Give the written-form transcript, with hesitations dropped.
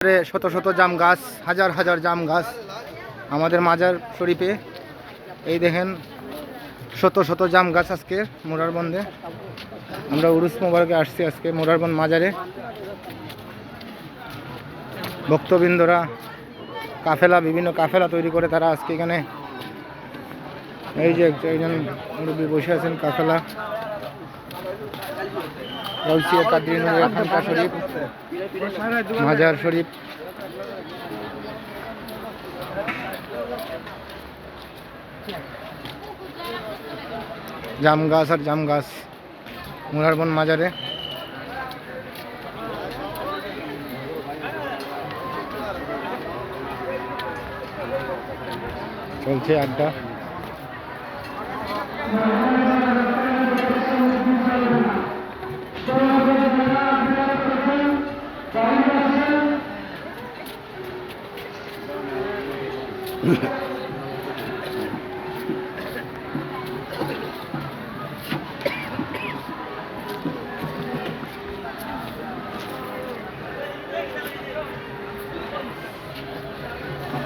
শত শত জাম গাছ, হাজার হাজার জাম গাছ আমাদের মাজার শরীফে। এই দেখেন শত শত জাম গাছ আজকে মোরারবন্দে। আমরা উরুস মোবারকে আসছি আজকে মোরারবন্দ মাজারে। ভক্তবৃন্দরা কাফেলা, বিভিন্ন কাফেলা তৈরি করে তারা আজকে এখানে, এই যে একজন মুরব্বী বসে আছেন, কাফেলা গাউসিয়া কাদরি নূরিয়া খানকা শরীফ মাজার শরীফ। জাম গাছ আর জাম গাছ মোরারবন্দ মাজারে। চলছে আড্ডা।